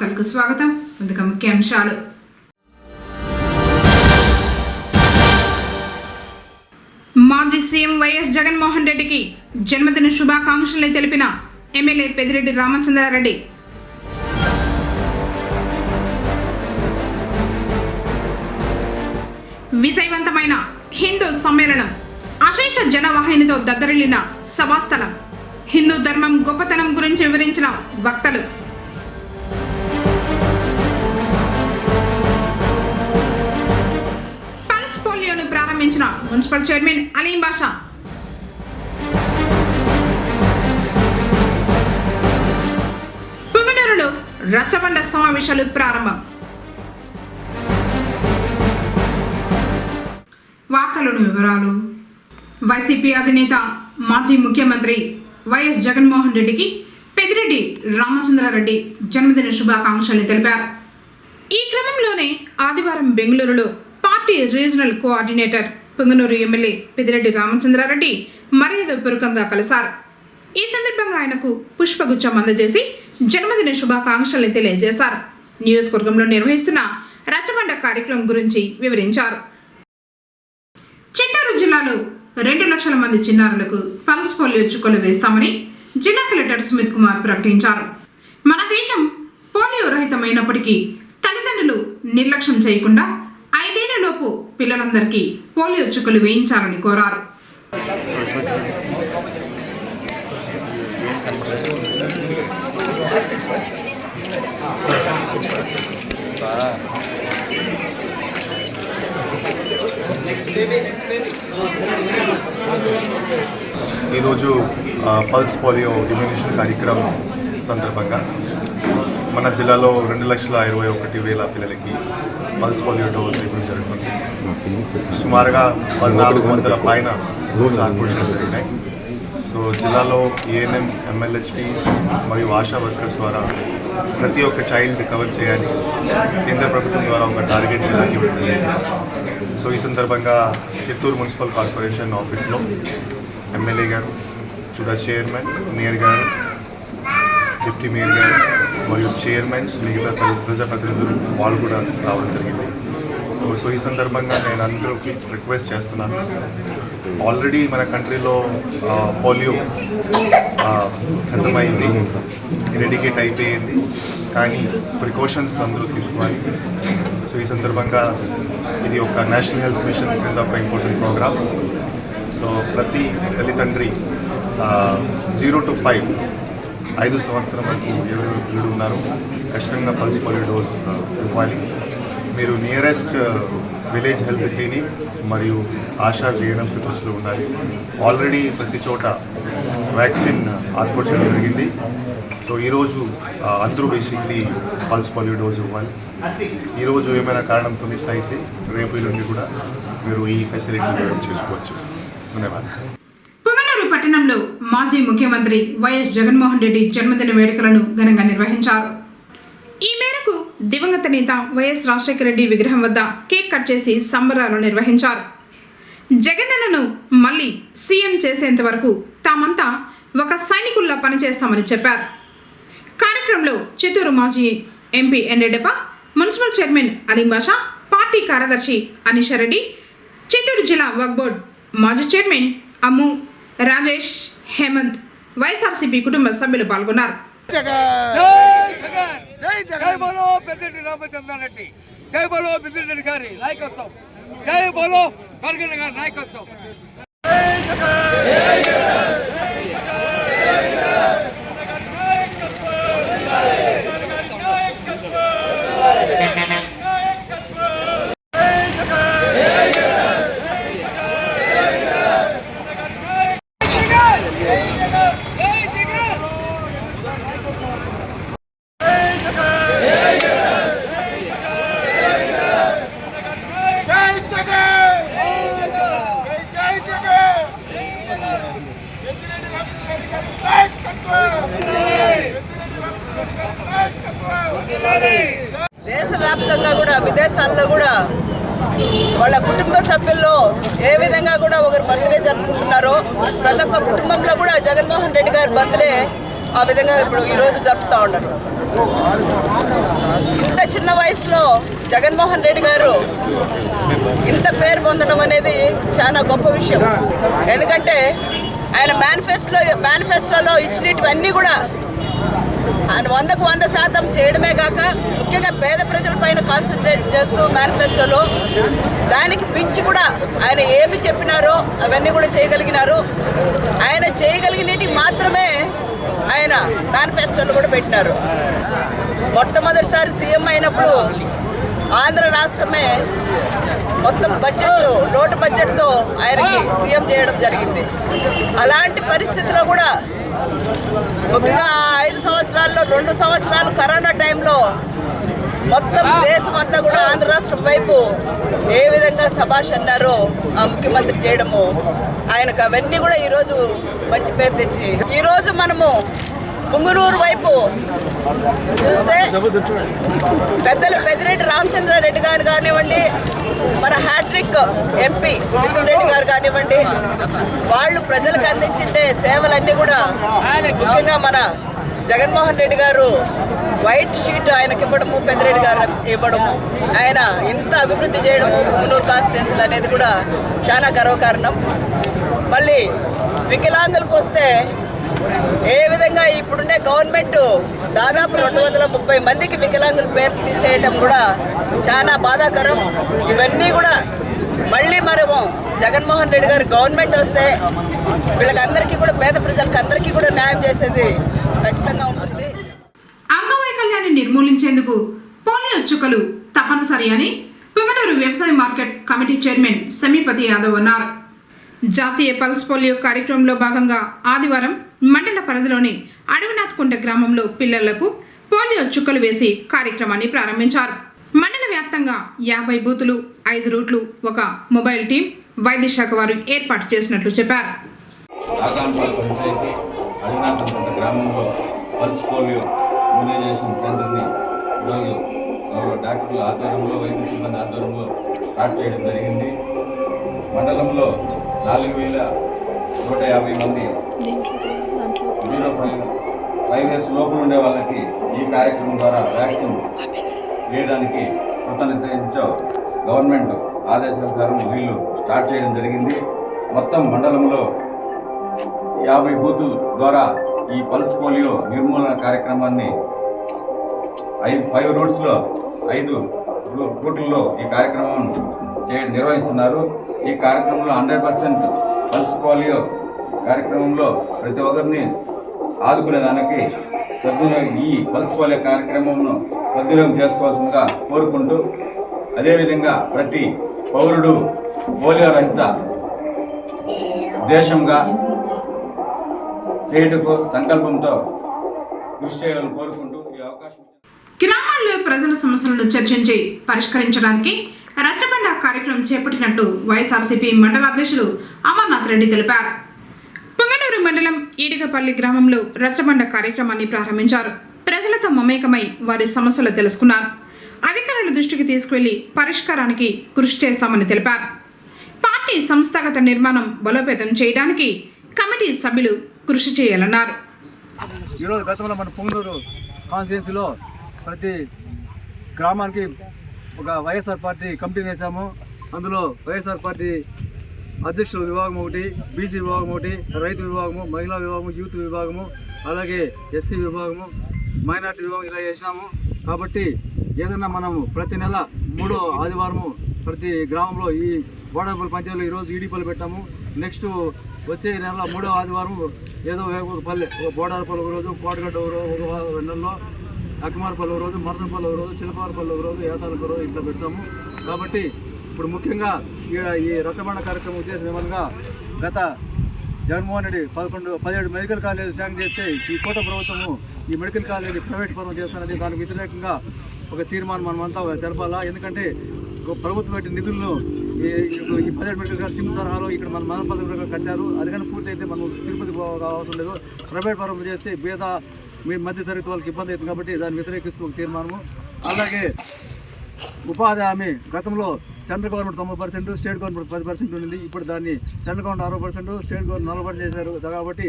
వార్తలకు స్వాగతం. ముందుగా ముఖ్యాంశాలు. మాజీ సీఎం వైఎస్ జగన్మోహన్ రెడ్డికి జన్మదిన శుభాకాంక్షలు తెలిపిన ఎమ్మెల్యే పెద్దిరెడ్డి రామచంద్రారెడ్డి. విజయవంతమైన హిందూ సమ్మేళనం, అశేష జనవాహినితో దద్దరిల్లిన సభాస్థలం, హిందూ ధర్మం గొప్పతనం గురించి వివరించిన వక్తలు. పల్స్ పోలియోను ప్రారంభించిన మున్సిపల్ చైర్మన్ అలీం బాషా. పుంగనూరులో రచ్చబండ సమావేశాలు ప్రారంభం. వార్తలోని వివరాలు. వైసీపీ అధినేత మాజీ ముఖ్యమంత్రి వైఎస్ జగన్మోహన్ రెడ్డికి పెద్దిరెడ్డి రామచంద్రారెడ్డి జన్మదిన శుభాకాంక్షలు తెలిపారు. ఈ క్రమంలోనే ఆదివారం బెంగళూరులో party regional coordinator Punganur MLA Peddireddy Ramachandra Reddy మర్యాదపూర్వకంగా కలిశారు. ఈ సందర్భంగా ఆయనకు పుష్పగుచ్చం అందజేసి జన్మదిన శుభాకాంక్షలు తెలియజేశారు. నియోజకవర్గంలో నిర్వహిస్తున్న రచ్చబండ కార్యక్రమం గురించి వివరించారు. చిత్తూరు జిల్లాలో 2 లక్షల మంది చిన్నారులకు పల్స్ పోలియో చుక్కలు వేస్తామని జిల్లా కలెక్టర్ సుమిత్ కుమార్ ప్రకటించారు. మన దేశం పోలియో రహితమైనప్పటికీ తల్లిదండ్రులు నిర్లక్ష్యం చేయకుండా 5 ఏళ్లలోపు పిల్లలందరికీ పోలియో చుక్కలు వేయించాలని కోరారు. ఈరోజు పల్స్ పోలియో ఇమ్యునేషన్ కార్యక్రమం సందర్భంగా మన జిల్లాలో 2,21,000 పిల్లలకి పల్స్ పోలియో డోస్ ఇవ్వడం జరుగుతుంది. సుమారుగా 1,400 పైన డోస్ ఏర్పరచడం జరిగినాయి. సో జిల్లాలో ఏఎన్ఎంస్, ఎంఎల్హెచ్పీస్ మరియు ఆశా వర్కర్స్ ద్వారా ప్రతి ఒక్క చైల్డ్ కవర్ చేయాలి. కేంద్ర ప్రభుత్వం ద్వారా ఒక టార్గెట్ ఉంటుంది. సో ఈ సందర్భంగా చిత్తూరు మున్సిపల్ కార్పొరేషన్ ఆఫీస్లో ఎమ్మెల్యే గారు, చుడా చైర్మన్, మేయర్ గారు, డిప్యూటీ మేయర్ గారు మరియు చైర్మన్స్, మిగతా ప్రజాప్రతినిధులు వాళ్ళు కూడా రావడం జరిగింది. సో ఈ సందర్భంగా నేను అందరికీ రిక్వెస్ట్ చేస్తున్నాను. ఆల్రెడీ మన కంట్రీలో పోలియో ఖతమైంది, ఎడికేట్ అయిపోయింది, కానీ ప్రికాషన్స్ అందరూ తీసుకోవాలి. సో ఈ సందర్భంగా ఇది ఒక నేషనల్ హెల్త్ మిషన్ కింద ఒక ఇంపార్టెంట్ ప్రోగ్రామ్. సో ప్రతి తల్లిదండ్రి 0 to 5 సంవత్సరం వరకు ఎవరు ఉన్నారు ఖచ్చితంగా పల్స్ పోలియో డోస్ ఇవ్వాలి. మీరు నియరెస్ట్ విలేజ్ హెల్త్ క్లినిక్ మరియు ఆశా చేయడం దృష్టిలో ఉండాలి. ఆల్రెడీ ప్రతి చోట వ్యాక్సిన్ ఏర్పరచడం జరిగింది. సో ఈరోజు అందరూ బేసిక్లీ పల్స్ పోలియో డోస్ ఇవ్వాలి. ఈరోజు ఏమైనా కారణంతో మిస్ అయితే రేపు నుండి కూడా మీరు ఈ ఫెసిలిటీ చేసుకోవచ్చు. ధన్యవాదాలు. పుంగనూరు పట్టణంలో మాజీ ముఖ్యమంత్రి వైఎస్ జగన్మోహన్ రెడ్డి జన్మదిన వేడుకలను ఘనంగా నిర్వహించారు. ఈ మేరకు దివంగత నేత వైఎస్ రాజశేఖర రెడ్డి విగ్రహం వద్ద కేక్ కట్ చేసి సంబరాలు నిర్వహించారు. జగనన్నను మళ్ళీ సీఎం చేసేంత వరకు తామంతా ఒక సైనికుల్లా పనిచేస్తామని చెప్పారు. కార్యక్రమంలో చిత్తూరు మాజీ ఎంపీ ఎన్రెడ్డప్ప, మున్సిపల్ చైర్మన్ అలీం బాషా, పార్టీ కార్యదర్శి అనీషారెడ్డి, చిత్తూరు జిల్లా వక్ఫ్ బోర్డు మాజీ చైర్మన్ అమ్ము, రాజేష్, హేమంత్, వైఎస్ఆర్సీపీ కుటుంబ సభ్యులు పాల్గొన్నారు. జై బోలో పెద్దిరెడ్డి రామచంద్రారెడ్డి, జై బోలో పెద్దిరెడ్డి గారి నాయకత్వం, జై బోలో బర్గన్ గారి నాయకత్వం. దేశవ్యాప్తంగా కూడా విదేశాల్లో కూడా వాళ్ళ కుటుంబ సభ్యుల్లో ఏ విధంగా కూడా ఒకరు బర్త్డే జరుపుకుంటున్నారో ప్రతి ఒక్క కుటుంబంలో కూడా జగన్మోహన్ రెడ్డి గారి బర్త్డే ఆ విధంగా ఇప్పుడు ఈరోజు జరుపుతూ ఉన్నారు. ఇంత చిన్న వయసులో జగన్మోహన్ రెడ్డి గారు ఇంత పేరు పొందడం అనేది చాలా గొప్ప విషయం. ఎందుకంటే ఆయన మేనిఫెస్టోలో ఇచ్చినటువన్నీ కూడా ఆయన 100% చేయడమే కాక ముఖ్యంగా పేద ప్రజలపైన కాన్సన్ట్రేట్ చేస్తూ మేనిఫెస్టోలో దానికి మించి కూడా ఆయన ఏమి చెప్పినారో అవన్నీ కూడా చేయగలిగినారు. ఆయన చేయగలిగినవి మాత్రమే ఆయన మేనిఫెస్టోలో కూడా పెట్టినారు. మొట్టమొదటిసారి సీఎం అయినప్పుడు ఆంధ్ర రాష్ట్రమే మొత్తం లోటు బడ్జెట్తో ఆయనకి సీఎం చేయడం జరిగింది. అలాంటి పరిస్థితిలో కూడా ముఖ్యంగా 5 సంవత్సరాల్లో 2 సంవత్సరాలు కరోనా టైంలో మొత్తం దేశం అంతా కూడా ఆంధ్ర రాష్ట్రం వైపు ఏ విధంగా శభాష్ అన్నారో ఆ ముఖ్యమంత్రి చేయడము ఆయనకు అవన్నీ కూడా ఈరోజు మంచి పేరు తెచ్చి ఈరోజు మనము పుంగనూరు వైపు చూస్తే పెద్దలు పెద్దిరెడ్డి రామచంద్రారెడ్డి గారు కానివ్వండి, మన హ్యాట్రిక్ ఎంపీ మిథున్ రెడ్డి గారు కానివ్వండి, వాళ్ళు ప్రజలకు అందించిండే సేవలన్నీ కూడా ముఖ్యంగా మన జగన్మోహన్ రెడ్డి గారు వైట్ షీట్ ఆయనకి ఇవ్వడము, పెద్దిరెడ్డి గారు ఇవ్వడము, ఆయన ఇంత అభివృద్ధి చేయడము పుంగనూరు కాన్స్టిట్యున్సీలు అనేది కూడా చాలా గర్వకారణం. మళ్ళీ వికలాంగులకు వస్తే ఏ విధంగా ఇప్పుడుండే గవర్నమెంట్ దాదాపు 230 మందికి వికలాంగుల పేర్లు తీసేయటం కూడా చాలా బాధాకరం. ఇవన్నీ కూడా మళ్ళీ మనము జగన్మోహన్ రెడ్డి గారు గవర్నమెంట్ వస్తే వీళ్ళకందరికీ కూడా పేద ప్రజలకు అందరికీ కూడా న్యాయం చేసేది ఖచ్చితంగా ఉంటుంది. అంగవైకల్యాన్ని నిర్మూలించేందుకు పోలియో చుక్కలు తప్పనిసరి అని పుంగనూరు వ్యవసాయ మార్కెట్ కమిటీ చైర్మన్ సమీపతి యాదవ్ అన్నారు. జాతీయ పల్స్ పోలియో కార్యక్రమంలో భాగంగా ఆదివారం మండల పరిధిలోని అడవినాథ్కుంట గ్రామంలో పిల్లలకు పోలియో చుక్కలు వేసి కార్యక్రమాన్ని ప్రారంభించారు. మండల వ్యాప్తంగా 50 బూతులు, 5 రూట్లు, ఒక మొబైల్ టీం వైద్య శాఖ వారు ఏర్పాటు చేసినట్లు చెప్పారు. గ్రామంలో పల్స్ పోలియో ఇమ్యునైజేషన్ సెంటర్ని ఈరోజు డాక్టర్ల ఆధ్వర్యంలో, వైద్య సిబ్బంది ఆధ్వర్యంలో స్టార్ట్ చేయడం జరిగింది. మండలంలో 4,150 మంది 0-5 ఇయర్స్ లోపల ఉండే వాళ్ళకి ఈ కార్యక్రమం ద్వారా వ్యాక్సిన్ వేయడానికి కృతజ్ఞతతో గవర్నమెంట్ ఆదేశానుసారం వీళ్ళు స్టార్ట్ చేయడం జరిగింది. మొత్తం మండలంలో 50 బూతుల ద్వారా ఈ పల్స్ పోలియో నిర్మూలన కార్యక్రమాన్ని 5 రూట్స్లో 5 రూట్లలో ఈ కార్యక్రమం నిర్వహిస్తున్నారు. ఈ కార్యక్రమంలో 100% పల్స్ పోలియో కార్యక్రమంలో ప్రతి ఒక్కరిని ఆదుకునేదానికి ఈ పల్స్ పోలియో కార్యక్రమంను సద్వినియోగం చేసుకోవాల్సిందిగా కోరుకుంటూ, అదేవిధంగా ప్రతి పౌరుడు పోలియో రహిత దేశంగా చేయటకు సంకల్పంతో కృషి చేయాలని కోరుకుంటూ ఈ అవకాశం. గ్రామాల్లో ప్రజల సమస్యలను చర్చించి పరిష్కరించడానికి రచ్చబండ కార్యక్రమం చేపట్టినట్లు వైఎస్ఆర్సీపీ మండల అధ్యక్షులు అమర్నాథ్ రెడ్డి తెలిపారు. పుంగనూరు మండలం ఈడిగపల్లి గ్రామంలో రచ్చబండ కార్యక్రమాన్ని ప్రారంభించారు. ప్రజలతో మమేకమై వారి సమస్యలు తెలుసుకున్నారు. అధికారుల దృష్టికి తీసుకువెళ్లి పరిష్కారానికి కృషి చేస్తామని తెలిపారు. పార్టీ సంస్థాగత నిర్మాణం బలోపేతం చేయడానికి కమిటీ సభ్యులు కృషి చేయాలన్నారు. ఈరోజు గతంలో మన పుంగనూరు కాన్స్టిట్యున్సీలో ప్రతి గ్రామానికి ఒక వైఎస్ఆర్ పార్టీ కమిటీని వేసాము. అందులో వైఎస్ఆర్ పార్టీ అధ్యక్షుల విభాగం ఒకటి, బీసీ విభాగం ఒకటి, రైతు విభాగము, మహిళా విభాగము, యూత్ విభాగము, అలాగే ఎస్సీ విభాగము, మైనార్టీ విభాగం ఇలా చేసినాము. కాబట్టి ఏదన్నా మనము ప్రతి నెల 3వ ఆదివారము ప్రతి గ్రామంలో ఈ బోడారపల్లి పంచాయతీలో ఈరోజు ఈడీపల్లి పెట్టాము. నెక్స్ట్ వచ్చే నెల 3వ ఆదివారం ఏదో ఒక పల్లె, ఒక బోడారపల్లి ఒక రోజు, కోటగడ్డ ఒక నెలలో, అక్కమారపల్లి ఒక రోజు, మరసంపల్లి ఒక రోజు, చిలపారపల్లి ఒక రోజు, ఏతాలకు రోజు ఇట్లా పెడతాము. కాబట్టి ఇప్పుడు ముఖ్యంగా ఈ రచ్చబండ కార్యక్రమం ఉద్దేశం ఏమనగా గత Jaganmohan Reddy 17 medical college sanction చేస్తే ఈ కోట ప్రభుత్వము ఈ మెడికల్ కాలేజీ ప్రైవేట్ పరం చేస్తానని దానికి వ్యతిరేకంగా ఒక తీర్మానం మనమంతా తెలపాలా. ఎందుకంటే ప్రభుత్వం పెట్టిన నిధులను ఈ 17 మెడికల్ కాలేజ్ సిమ్ సరహాలో ఇక్కడ మన మదనపల్లి కట్టారు. అది కానీ పూర్తయితే మనం తిరుపతి అవసరం లేదు. ప్రైవేట్ పరం చేస్తే పేద మధ్య తరగతి వాళ్ళకి ఇబ్బంది అవుతుంది. కాబట్టి దాన్ని వ్యతిరేకిస్తూ ఒక తీర్మానము. అలాగే ఉపాధి హామీ గతంలో సెంట్రల్ గవర్నమెంట్ 90%, స్టేట్ గవర్నమెంట్ 10% ఉంది. ఇప్పుడు దాన్ని సెంట్రల్ గవర్నమెంట్ 60%, స్టేట్ గవర్నమెంట్ 40% చేశారు. కాబట్టి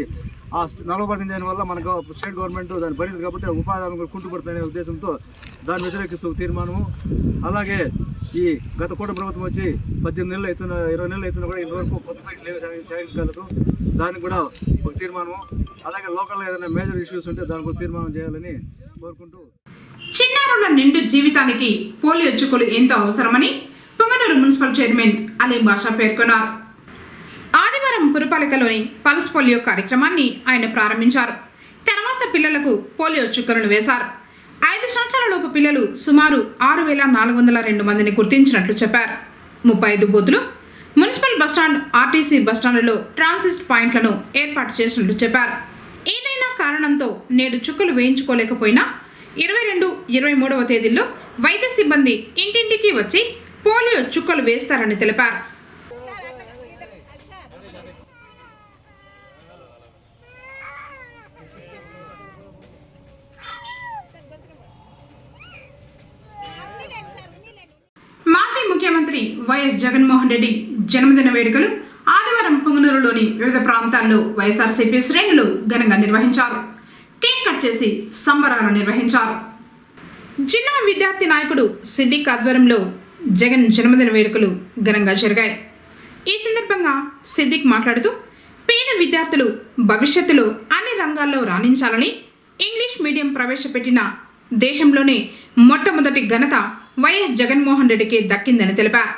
ఆ 40% చేయడం వల్ల మనకు స్టేట్ గవర్నమెంట్ దాన్ని భరించదు. కాబట్టి ఉపాధి హామీ కుంటుపడుతుందనే ఉద్దేశంతో దాన్ని వ్యతిరేకిస్తూ తీర్మానము. అలాగే ఈ గత కూటమి ప్రభుత్వం వచ్చి 18 నెలలు అవుతున్న 20 నెలలు అవుతున్నా కూడా ఇంతవరకు కొత్త చేయగలదు. దానికి కూడా ఒక తీర్మానము. అలాగే లోకల్లో ఏదైనా మేజర్ ఇష్యూస్ ఉంటే దానికి కూడా తీర్మానం చేయాలని కోరుకుంటూ, చిన్నారుల నిండు జీవితానికి పోలియో చుక్కలు ఎంతో అవసరమని పుంగనూరు మున్సిపల్ చైర్మన్ అలీ బాషా పేర్కొన్నారు. ఆదివారం పురపాలికలోని పల్స్ పోలియో కార్యక్రమాన్ని ఆయన ప్రారంభించారు. తర్వాత పిల్లలకు పోలియో చుక్కలను వేశారు. 5 సంవత్సరాలలోపు పిల్లలు సుమారు 6,402 మందిని గుర్తించినట్లు చెప్పారు. 35 బూతులు, మున్సిపల్ బస్టాండ్, ఆర్టీసీ బస్టాండ్లలో ట్రాన్సిస్ట్ పాయింట్లను ఏర్పాటు చేసినట్లు చెప్పారు. ఏదైనా కారణంతో నేడు చుక్కలు వేయించుకోలేకపోయినా 22, 23వ తేదీల్లో వైద్య సిబ్బంది ఇంటింటికి వచ్చి పోలియో చుక్కలు వేస్తారని తెలిపారు. మాజీ ముఖ్యమంత్రి వైఎస్ జగన్మోహన్ రెడ్డి జన్మదిన వేడుకలు ఆదివారం పుంగనూరులోని వివిధ ప్రాంతాల్లో వైఎస్ఆర్సీపీ శ్రేణులు ఘనంగా నిర్వహించారు. కేక్ కట్ చేసి సంబరాలు నిర్వహించారు. జిల్లా విద్యార్థి నాయకుడు సిద్దిక్ ఆధ్వర్యంలో జగన్ జన్మదిన వేడుకలు ఘనంగా జరిగాయి. ఈ సందర్భంగా సిద్దిక్ మాట్లాడుతూ పేద విద్యార్థులు భవిష్యత్తులో అన్ని రంగాల్లో రాణించాలని ఇంగ్లీష్ మీడియం ప్రవేశపెట్టిన దేశంలోనే మొట్టమొదటి ఘనత వైఎస్ జగన్మోహన్ రెడ్డికి దక్కిందని తెలిపారు.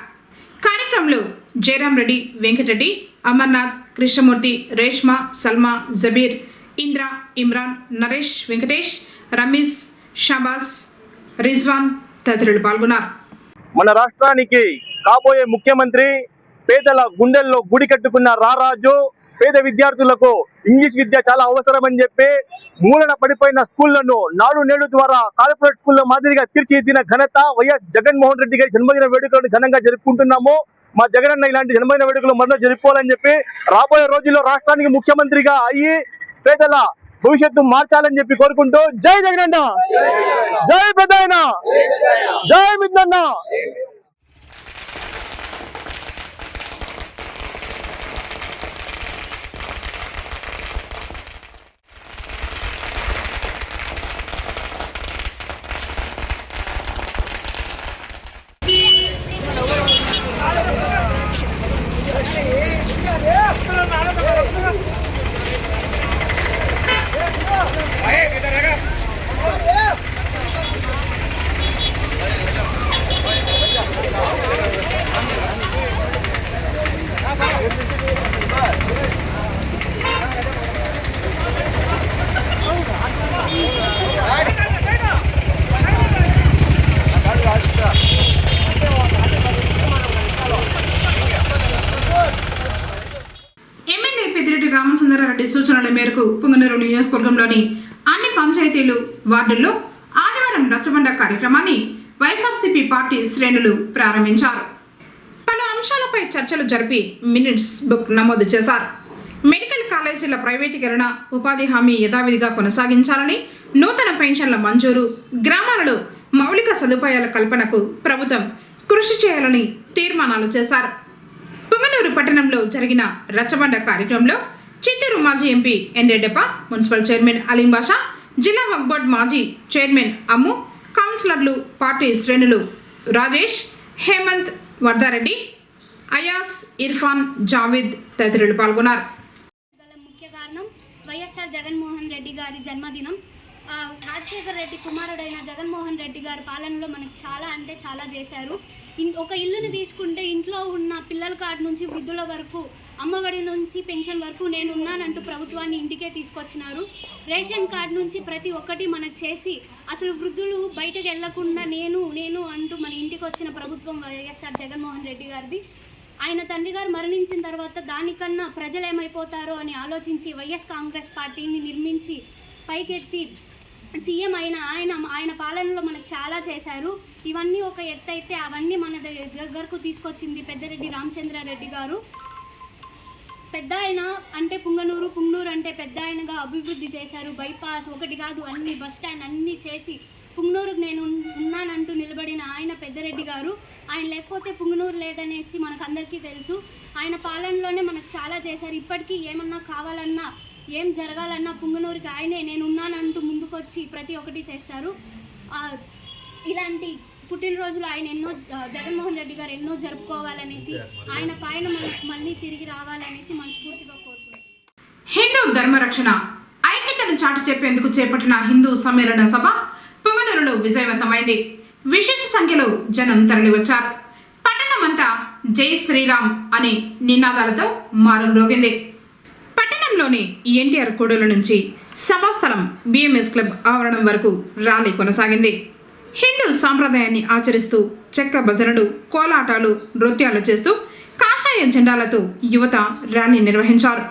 కార్యక్రమంలో జయరాం రెడ్డి, వెంకటరెడ్డి, అమర్నాథ్, కృష్ణమూర్తి, రేష్మా, సల్మా, జబీర్, ఇంద్ర, ఇమ్రాన్, నరేష్, వెంకటేష్, రమీస్, షాబాస్, రిజ్వాన్ తదితరులు పాల్గొన్నారు. మన రాష్ట్రానికి కాబోయే ముఖ్యమంత్రి పేదల గుండెల్లో గుడి కట్టుకున్న రారాజు. పేద విద్యార్థులకు ఇంగ్లీష్ విద్య చాలా అవసరమని చెప్పి మూలన పడిపోయిన స్కూళ్లను నాడు నేడు ద్వారా కార్పొరేట్ స్కూళ్ల మాదిరిగా తీర్చిదిద్దిన ఘనత వైఎస్ జగన్మోహన్ రెడ్డి గారి జన్మదిన వేడుకలను ఘనంగా జరుపుకుంటున్నాము. మా జగనన్న ఇలాంటి జన్మదిన వేడుకలు మరో జరుపుకోవాలని చెప్పి రాబోయే రోజుల్లో రాష్ట్రానికి ముఖ్యమంత్రిగా అయ్యి పేదల భవిష్యత్తు మార్చాలని చెప్పి కోరుకుంటూ జై జగనన్న, జై పెద్దన్న, జై మిద్దన్న. రెడ్డి సూచనల మేరకు పుంగనూరు నియోజకవర్గంలోని అన్ని పంచాయతీలు, వార్డుల్లో ఆదివారం రచ్చబండ కార్యక్రమాన్ని వైఎస్ఆర్సీపీ పార్టీ శ్రేణులు ప్రారంభించారు. పలు అంశాలపై చర్చలు జరిపి మినిట్స్ బుక్ నమోదు చేశారు. మెడికల్ కాలేజీల ప్రైవేటీకరణ, ఉపాధి హామీ యథావిధిగా కొనసాగించాలని, నూతన పెన్షన్ల మంజూరు, గ్రామాలలో మౌలిక సదుపాయాల కల్పనకు ప్రభుత్వం కృషి చేయాలని తీర్మానాలు చేశారు. పుంగనూరు పట్టణంలో జరిగిన రచ్చబండ కార్యక్రమంలో చిత్తూరు మాజీ MP N Reddappa, municipal chairman Aleem Basha, జిల్లా వక్ఫ్ బోర్డు మాజీ చైర్మన్ అమ్ము, కౌన్సిలర్లు, పార్టీ శ్రేణులు రాజేష్, హేమంత్, వర్ధారెడ్డి, అయాస్, ఇర్ఫాన్, జావేద్ తదితరులు పాల్గొన్నారు. ముఖ్య కారణం వైఎస్ఆర్ జగన్మోహన్ రెడ్డి గారి జన్మదినం. రాజశేఖర రెడ్డి కుమారుడైన జగన్మోహన్ రెడ్డి గారి పాలనలో మనకు చాలా అంటే చాలా చేశారు. ఒక ఇల్లుని తీసుకుంటే ఇంట్లో ఉన్న పిల్లల కాడ నుంచి వృద్ధుల వరకు, అమ్మఒడి నుంచి పెన్షన్ వరకు నేను ఉన్నానంటూ ప్రభుత్వాన్ని ఇంటికే తీసుకొచ్చినారు. రేషన్ కార్డు నుంచి ప్రతి ఒక్కటి మనకు చేసి అసలు వృద్ధులు బయటకు వెళ్లకుండా నేను అంటూ మన ఇంటికి వచ్చిన ప్రభుత్వం వైఎస్ఆర్ జగన్మోహన్ రెడ్డి గారిది. ఆయన తండ్రి గారు మరణించిన తర్వాత దానికన్నా ప్రజలు ఏమైపోతారో అని ఆలోచించి వైఎస్ కాంగ్రెస్ పార్టీని నిర్మించి పైకెత్తి సీఎం ఆయన పాలనలో మనకు చాలా చేశారు. ఇవన్నీ ఒక ఎత్తు అయితే అవన్నీ మన దగ్గరకు తీసుకొచ్చింది పెద్దిరెడ్డి రామచంద్రారెడ్డి గారు. పెద్ద ఆయన అంటే పుంగనూరు అంటే పెద్ద ఆయనగా అభివృద్ధి చేశారు. బైపాస్ ఒకటి కాదు, అన్ని బస్ స్టాండ్ అన్నీ చేసి పుంగనూరుకు నేను ఉన్నానంటూ నిలబడిన ఆయన పెద్దిరెడ్డి గారు. ఆయన లేకపోతే పుంగనూరు లేదనేసి మనకందరికీ తెలుసు. ఆయన పాలనలోనే మనకు చాలా చేశారు. ఇప్పటికీ ఏమన్నా కావాలన్నా ఏం జరగాలన్నా పుంగనూరుకి ఆయనే నేను ఉన్నానంటూ ముందుకొచ్చి ప్రతి ఒక్కటి చేస్తారు. ఇలాంటి పుట్టినరోజులు ఆయన ఎన్నో జగన్మోహన్ రెడ్డి గారు ఎన్నో జరుపుకోవాలనేసి ఆయన పైన మళ్ళీ తిరిగి రావాలనేసి మనస్ఫూర్తిగా కోరుకుంటున్నాను. హిందూ ధర్మరక్షణ ఐక్యతను చాటి చెప్పేందుకు చేపట్టిన హిందూ సమ్మేళన సభ పుంగనూరులో విజయవంతమైంది. విశేష సంఖ్యలో జనం తరలివచ్చారు. పట్టణమంతా జై శ్రీరామ్ అనే నినాదాలతో మారుమ్రోగింది. పట్టణంలోని ఎన్టీఆర్ కూడల నుంచి సభాస్థలం బిఎంఎస్ క్లబ్ ఆవరణం వరకు ర్యాలీ కొనసాగింది. హిందూ సాంప్రదాయాన్ని ఆచరిస్తూ చెక్క భజనలు, కోలాటాలు, నృత్యాలు చేస్తూ కాషాయ జెండాలతో యువత ర్యాలీ నిర్వహించారు.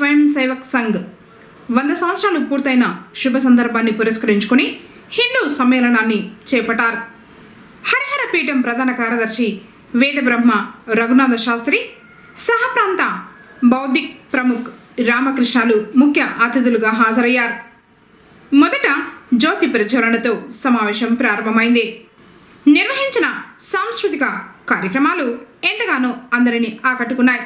స్వయం సేవక్ సంఘ్ 100 సంవత్సరాలు పూర్తయిన శుభ సందర్భాన్ని పురస్కరించుకుని హిందూ సమ్మేళనాన్ని చేపట్టారు. హరిహర పీఠం ప్రధాన కార్యదర్శి వేద బ్రహ్మ రఘునాథ శాస్త్రి, సహప్రాంత బౌద్ధిక్ ప్రముఖ్ రామకృష్ణాలు ముఖ్య అతిథులుగా హాజరయ్యారు. మొదట జ్యోతి ప్రజ్వలనతో సమావేశం ప్రారంభమైంది. నిర్వహించిన సాంస్కృతిక కార్యక్రమాలు ఎంతగానో అందరినీ ఆకట్టుకున్నాయి.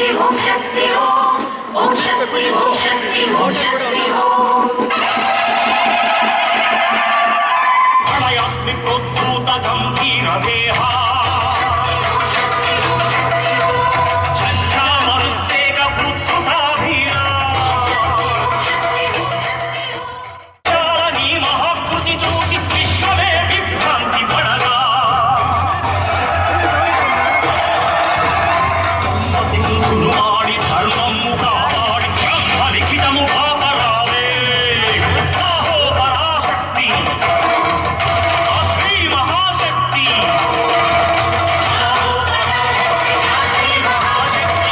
शक्ति ओम शक्ति ओम शक्ति ओम शक्ति ओम शक्ति ओम प्रलयाग्नि प्रोद्भूत गंभीर देहा चंद्रामरुद्वेग भूतृता धीरा चालनी महाकृति चूसी विश्वमे विभ्रांति पड़गा माड़ी धर्मము కావాడి బ్రహ్మ లిఖితము కాపరావే అహో పరాశక్తి సాత్వి మహాశక్తి సాత్వి మహాశక్తి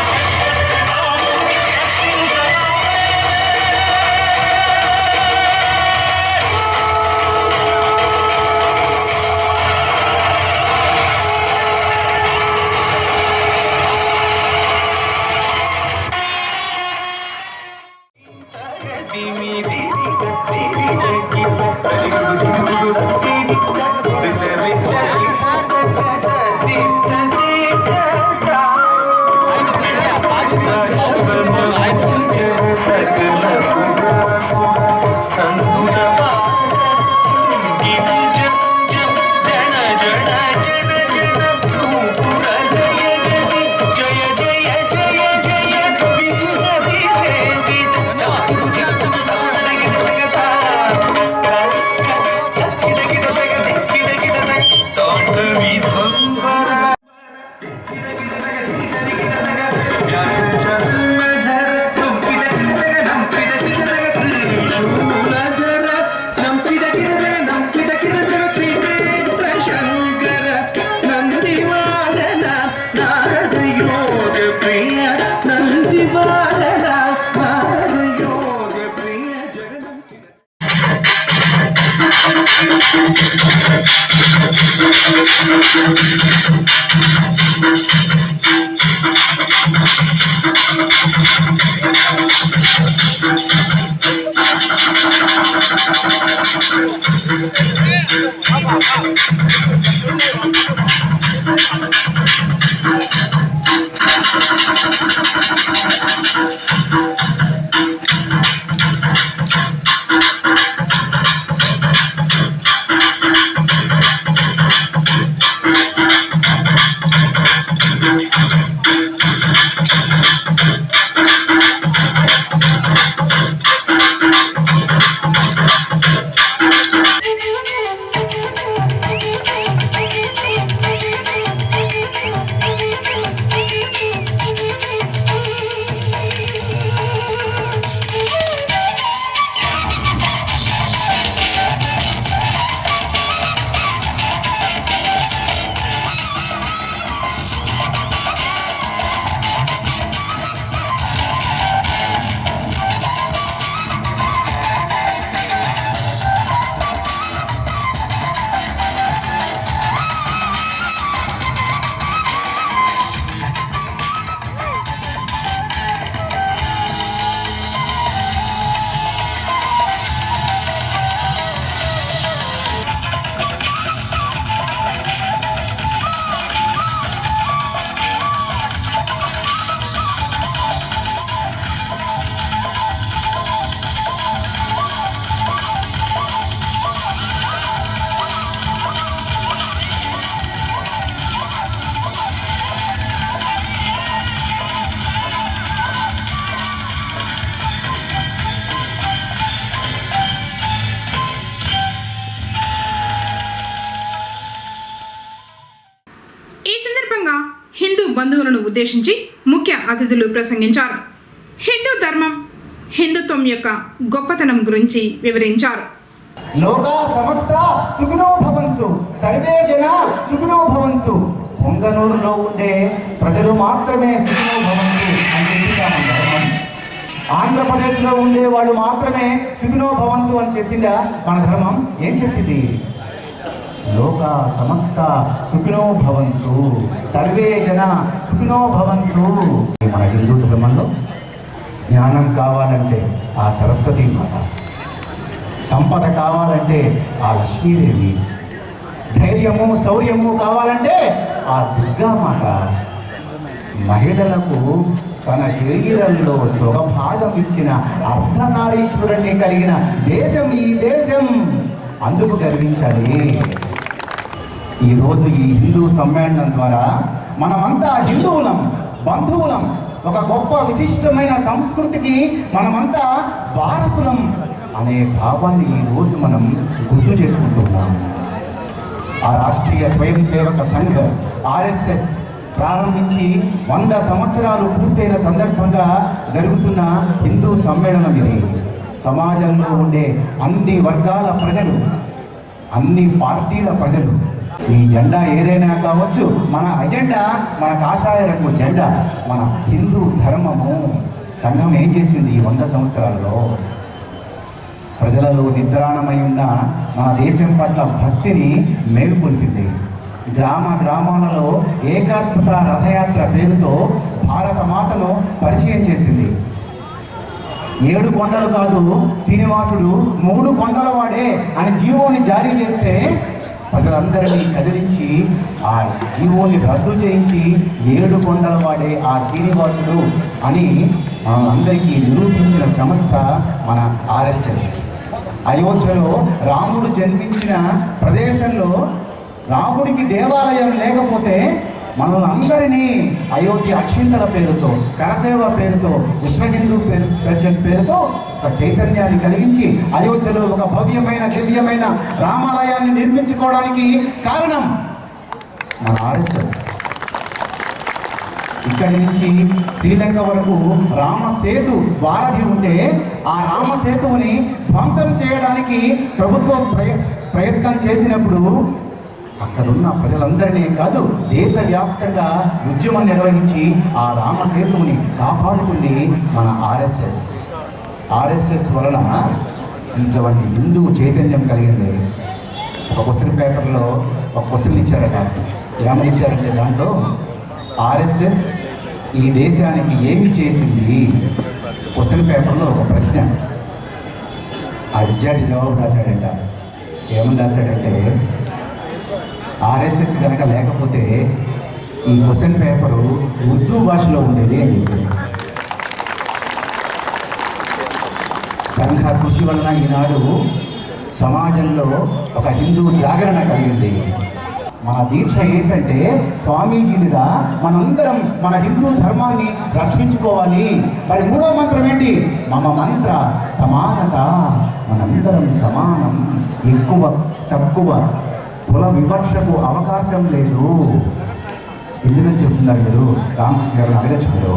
హిందూ బంధువులను ఉద్దేశించి ముఖ్య అతిథులు ప్రసంగించారు. హిందూ ధర్మం, హిందుత్వం యొక్క గొప్పతనం గురించి వివరించారు. లోకా సమస్త సుఖినో భవంతు, సర్వే జన సుఖినో భవంతు. పొంగనూరులో ఉండే ప్రజలు మాత్రమే సుఖినో భవంతు అని చెప్పిందా మన ధర్మం? ఆంధ్రప్రదేశ్లో ఉండే వాళ్ళు మాత్రమే సుఖినో భవంతు అని చెప్పిందా మన ధర్మం? ఏం చెప్పింది? లోక సమస్త సుఖినో భవంతు, సర్వే జన సుఖినో భవంతు. మన హిందూ ధర్మంలో జ్ఞానం కావాలంటే ఆ సరస్వతీ మాత, సంపద కావాలంటే ఆ లక్ష్మీదేవి, ధైర్యము శౌర్యము కావాలంటే ఆ దుర్గామాత, మహిళలకు తన శరీరంలో స్వభాగం ఇచ్చిన అర్ధనారీశ్వరుణ్ణి కలిగిన దేశం ఈ దేశం. అందుకు గర్వించాలి. ఈరోజు ఈ హిందూ సమ్మేళనం ద్వారా మనమంతా హిందువులం, బంధువులం, ఒక గొప్ప విశిష్టమైన సంస్కృతికి మనమంతా వారసులం అనే భావాన్ని ఈరోజు మనం గుర్తు చేసుకుంటున్నాం. ఆ రాష్ట్రీయ స్వయం సేవక సంఘ్ RSS ప్రారంభించి 100 సంవత్సరాలు పూర్తయిన సందర్భంగా జరుగుతున్న హిందూ సమ్మేళనం ఇది. సమాజంలో ఉండే అన్ని వర్గాల ప్రజలు, అన్ని పార్టీల ప్రజలు, ఈ జెండా ఏదైనా కావచ్చు, మన ఎజెండా మన కాషాయ రంగు జెండా, మన హిందూ ధర్మము. సంఘం ఏం చేసింది ఈ 100 సంవత్సరాల్లో? ప్రజలలో నిద్రాణమై ఉన్న మన దేశం పట్ల భక్తిని మేలుకొల్పింది. గ్రామాలలో ఏకాత్మత రథయాత్ర పేరుతో భారత మాతను పరిచయం చేసింది. 7 కొండలు కాదు శ్రీనివాసుడు 3 కొండల వాడే అని జీవోని జారీ చేస్తే ప్రజలందరినీ కదిలించి ఆ జీవోని రద్దు చేయించి 7 కొండల వాడే ఆ శ్రీనివాసుడు అని అందరికీ నిరూపించిన సంస్థ మన RSS. అయోధ్యలో రాముడు జన్మించిన ప్రదేశంలో రాముడికి దేవాలయం లేకపోతే మనల్ని అందరినీ అయోధ్య అక్షింతల పేరుతో, కరసేవ పేరుతో, విశ్వ హిందూ పరిషత్ పేరుతో ఒక చైతన్యాన్ని కలిగించి అయోధ్యలో ఒక భవ్యమైన దివ్యమైన రామాలయాన్ని నిర్మించుకోవడానికి కారణం మన RSS. ఇక్కడి నుంచి శ్రీలంక వరకు రామసేతు వారధి ఉంటే ఆ రామసేతువుని ధ్వంసం చేయడానికి ప్రభుత్వం ప్రయత్నం చేసినప్పుడు అక్కడున్న ప్రజలందరినీ కాదు దేశవ్యాప్తంగా ఉద్యమం నిర్వహించి ఆ రామసేతువుని కాపాడుకుంది మన RSS వలన ఇటువంటి హిందూ చైతన్యం కలిగింది. ఒక క్వశ్చన్ పేపర్లో ఒక క్వశ్చన్ ఇచ్చారట. ఏమని ఇచ్చారంటే దాంట్లో RSS ఈ దేశానికి ఏమి చేసింది? క్వశ్చన్ పేపర్లో ఒక ప్రశ్న. ఆ విద్యార్థి జవాబు రాశాడంట. ఏమని రాశాడంటే, RSS కనుక లేకపోతే ఈ క్వశ్చన్ పేపరు ఉర్దూ భాషలో ఉండేది అని చెప్పి. సంఘ కృషి వలన ఈనాడు సమాజంలో ఒక హిందూ జాగరణ కలిగింది. మన దీక్ష ఏంటంటే స్వామీజీలుగా మనందరం మన హిందూ ధర్మాన్ని రక్షించుకోవాలి. మరి 3వ మంత్రం ఏంటి? మమ మంత్ర సమానత. మనందరం సమానం, ఎక్కువ తక్కువ కుల వివక్షకు అవకాశం లేదు. ఎందుకని చెప్తున్నారు మీరు? రామకృష్ణ గారు అడగచ్చు మీరు.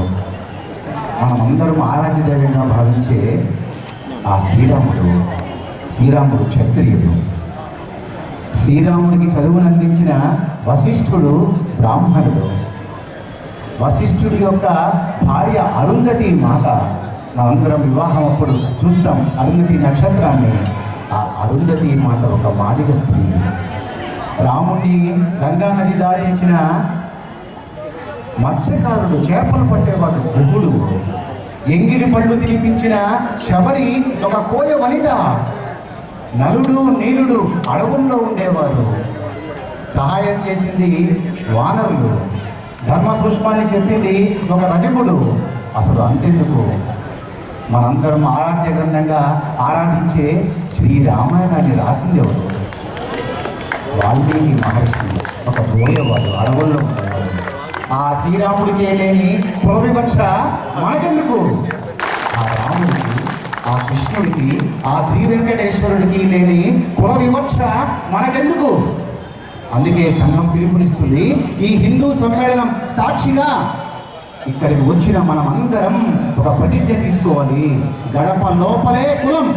మనమందరం ఆరాధ్య దైవంగా భావించే ఆ శ్రీరాముడు క్షత్రియుడు. శ్రీరాముడికి చదువును అందించిన వశిష్ఠుడు బ్రాహ్మణుడు. వశిష్ఠుడి యొక్క భార్య అరుంధతి మాత. మనందరం వివాహం అప్పుడు చూస్తాం అరుంధతి నక్షత్రాన్ని. ఆ అరుంధతి మాత ఒక మాదిగ స్త్రీ. రాముని గంగా నది దాటించిన మత్స్యకారుడు, చేపలు పట్టేవాడు గుహుడు. ఎంగిలి పళ్ళు తినిపించిన శబరి ఒక కోయ వనిత. నలుడు నీలుడు అడవుల్లో ఉండేవారు. సహాయం చేసింది వానరులు. ధర్మ సూక్ష్మాన్ని చెప్పింది ఒక రజకుడు. అసలు అంతెందుకు, మనందరం ఆరాధ్య గ్రంథంగా ఆరాధించే శ్రీరామాయణాన్ని రాసింది ఎవరు? వాల్మీకి మహర్షి. ఒక బోయేవాడు, అడవుల్లో ఉండేవాడు. ఆ శ్రీరాముడికే లేని కుల వివక్ష మనకెందుకు? ఆ రాముడికి, ఆ కృష్ణుడికి, ఆ శ్రీ వెంకటేశ్వరుడికి లేని కుల వివక్ష మనకెందుకు? అందుకే సంఘం పిలుపునిస్తుంది. ఈ హిందూ సమ్మేళనం సాక్షిగా ఇక్కడికి వచ్చిన మనమందరం ఒక ప్రతిజ్ఞ తీసుకోవాలి. గడప లోపలే కులం,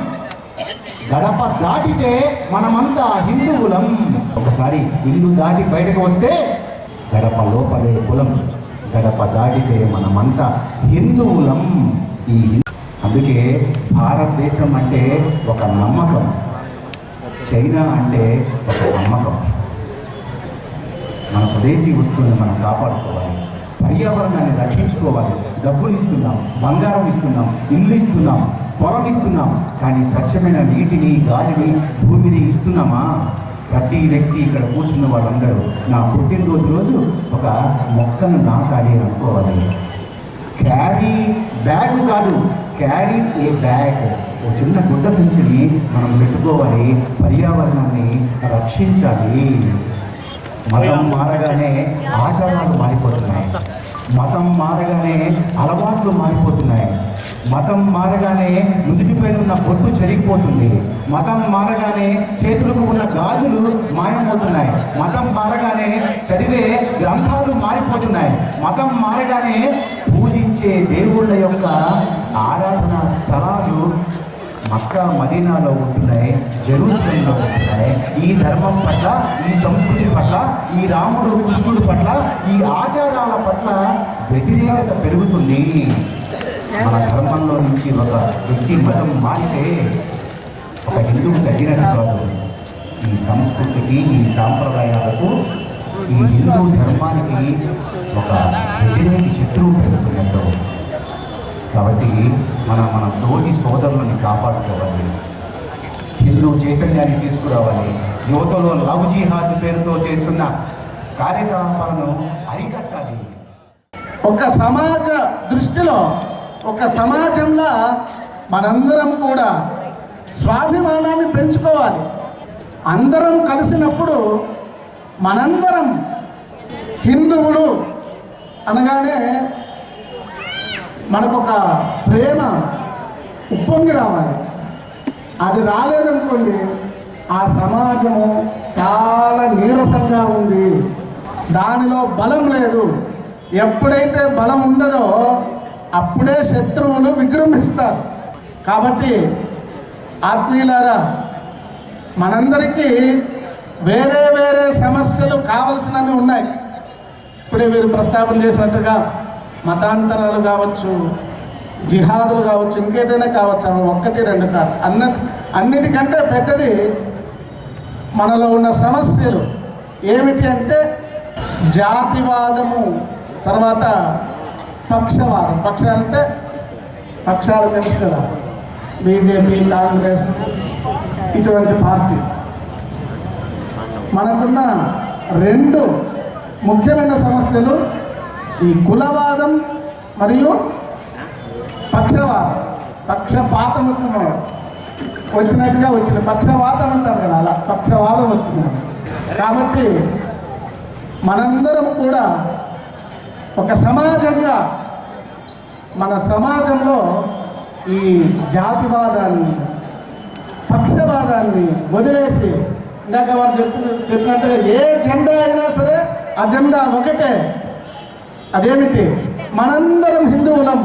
గడప దాటితే మనమంతా హిందువులం. ఒకసారి ఇల్లు దాటి బయటకు వస్తే గడప లోపలే కులం, గడప దాటితే మనమంతా హిందువులం. అందుకే భారతదేశం అంటే ఒక నమ్మకం, చైనా అంటే ఒక నమ్మకం. మన స్వదేశీ వస్తువులను మనం కాపాడుకోవాలి, పర్యావరణాన్ని రక్షించుకోవాలి. డబ్బులు ఇస్తున్నాం, బంగారం ఇస్తున్నాం, ఇల్లు ఇస్తున్నాం, పొలం ఇస్తున్నాం, కానీ స్వచ్ఛమైన నీటిని, గాలిని, భూమిని ఇస్తున్నామా? ప్రతి వ్యక్తి ఇక్కడ కూర్చున్న వాళ్ళందరూ నా పుట్టినరోజు రోజు ఒక మొక్కను నాటాలి అని అనుకోవాలి. క్యారీ బ్యాగ్ కాదు, క్యారీ ఏ బ్యాగ్. ఒక చిన్న గుడ్డ సంచిని మనం పెట్టుకోవాలి, పర్యావరణాన్ని రక్షించాలి. మతం మారగానే ఆచారాలు మారిపోతున్నాయి, మతం మారగానే అలవాట్లు మారిపోతున్నాయి, మతం మారగానే నుదుటిపైన ఉన్న బొట్టు చెరిగిపోతుంది, మతం మారగానే చేతులకు ఉన్న గాజులు మాయమవుతున్నాయి, మతం మారగానే చదివే గ్రంథాలు మారిపోతున్నాయి, మతం మారగానే పూజించే దేవుళ్ళ యొక్క ఆరాధనా స్థలాలు మక్కా మదీనాలో ఉంటున్నాయి, జెరూసలంలో ఉంటున్నాయి. ఈ ధర్మం పట్ల, ఈ సంస్కృతి పట్ల, ఈ రాముడు కృష్ణుడు పట్ల, ఈ ఆచారాల పట్ల వ్యతిరేకత పెరుగుతుంది. మన ధర్మంలో నుంచి ఒక వ్యక్తి మతం మారితే ఒక హిందువు తగ్గినట్టు కాదు. ఈ సంస్కృతికి, ఈ సాంప్రదాయాలకు, ఈ హిందూ ధర్మానికి ఒక వ్యతిరేక శత్రువు పెరుగుతున్నట్టు. కాబట్టి మన తోటి సోదరులను కాపాడుకోవాలి, హిందూ చైతన్యాన్ని తీసుకురావాలి. యువతలో లవ్ జిహాద్ పేరుతో చేస్తున్న కార్యకలాపాలను అరికట్టాలి. ఒక సమాజ దృష్టిలో, ఒక సమాజంలో మనందరం కూడా స్వాభిమానాన్ని పెంచుకోవాలి. అందరం కలిసినప్పుడు మనందరం హిందువులు అనగానే మనకొక ప్రేమ ఉప్పొంగి రావాలి. అది రాలేదనుకోండి, ఆ సమాజము చాలా నీరసంగా ఉంది, దానిలో బలం లేదు. ఎప్పుడైతే బలం ఉండదో అప్పుడే శత్రువులు విజృంభిస్తారు. కాబట్టి ఆత్మీయులారా, మనందరికీ వేరే వేరే సమస్యలు కావలసినవి ఉన్నాయి. ఇప్పుడే మీరు ప్రస్తావన చేసినట్టుగా మతాంతరాలు కావచ్చు, జిహాదులు కావచ్చు, ఇంకేదైనా కావచ్చు, అవి 1, 2 కాదు. అన్నిటికంటే పెద్దది మనలో ఉన్న సమస్యలు ఏమిటి అంటే జాతివాదము, తర్వాత పక్షవాదం. పక్షాలంటే పక్షాలు తెలుసు కదా, బీజేపీ, కాంగ్రెస్, ఇటువంటి పార్టీ. మనకున్న 2 ముఖ్యమైన సమస్యలు ఈ కులవాదం మరియు పక్షవాదం. పక్షపాతం వచ్చినట్టుగా వచ్చింది, పక్షవాదం అంటారు కదా, అలా పక్షవాదం వచ్చింది. కాబట్టి మనందరం కూడా ఒక సమాజంగా మన సమాజంలో ఈ జాతివాదాన్ని, పక్షవాదాన్ని వదిలేసి, ఇందాక వారు చెప్పినట్టుగా ఏ జెండా అయినా సరే ఆ జెండా ఒకటే. అదేమిటి? మనందరం హిందువులం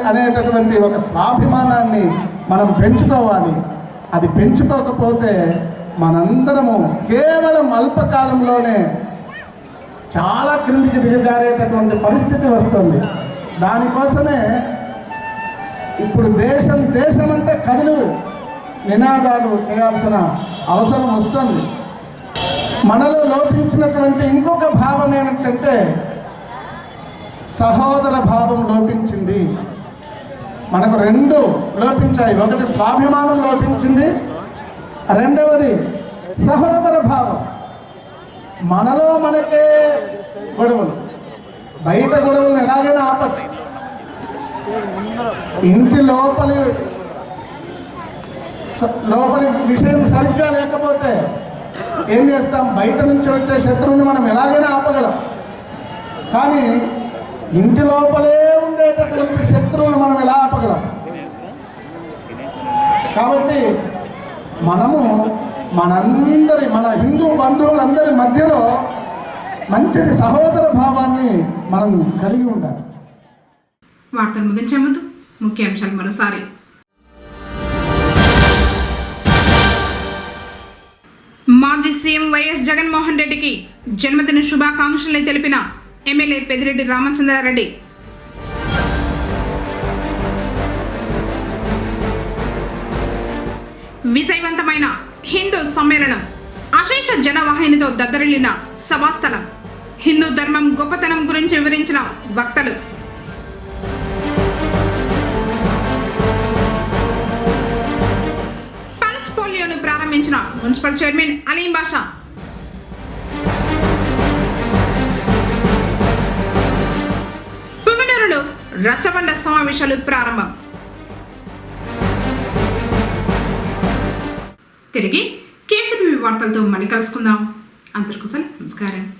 అనేటటువంటి ఒక స్వాభిమానాన్ని మనం పెంచుకోవాలి. అది పెంచుకోకపోతే మనందరము కేవలం అల్పకాలంలోనే చాలా క్రిందికి దిగజారేటటువంటి పరిస్థితి వస్తుంది. దానికోసమే ఇప్పుడు దేశమంతా కథలు నినాదాలు చేయాల్సిన అవసరం వస్తుంది. మనలో లోపించినటువంటి ఇంకొక భావం ఏమిటంటే సహోదర భావం లోపించింది. మనకు 2 లోపించాయి. ఒకటి స్వాభిమానం లోపించింది, రెండవది సహోదర భావం. మనలో మనకే గొడవలు, బయట గొడవలను ఎలాగైనా ఆపచ్చు. ఇంటి లోపలి విషయం సరిగ్గా లేకపోతే ఏం చేస్తాం? బయట నుంచి వచ్చే శత్రువుని మనం ఎలాగైనా ఆపగలం. కానీ ఇంటి లోపలే ఉండేటటువంటి శత్రువుని మనం ఎలా ఆపగలం? కాబట్టి మనము మన హిందూ బంధువులందరి మధ్యలో మంచి సహోదర భావాన్ని మనం కలిగి ఉండాలి. వార్తలు ముగించే ముందు ముఖ్యాంశాలు మరోసారి. మాజీ సీఎం వైఎస్ జగన్మోహన్ రెడ్డికి జన్మదిన శుభాకాంక్షలు తెలిపిన ఎమ్మెల్యే పెద్దిరెడ్డి రామచంద్రారెడ్డి. విజయవంతమైన హిందూ సమ్మేళనం, అశేష జనవాహినితో దద్దరిల్లిన సభాస్థలం, హిందూ ధర్మం గొప్పతనం గురించి వివరించిన వక్తలు. పల్స్ పోలియోను ప్రారంభించిన మున్సిపల్ చైర్మన్ అలీం బాషా. పుంగనూరులో రచ్చబండ సమావేశాలు ప్రారంభం. తిరిగి కేసీబీ వార్తలతో మళ్ళీ కలుసుకుందాం. అందరికీ నమస్కారం.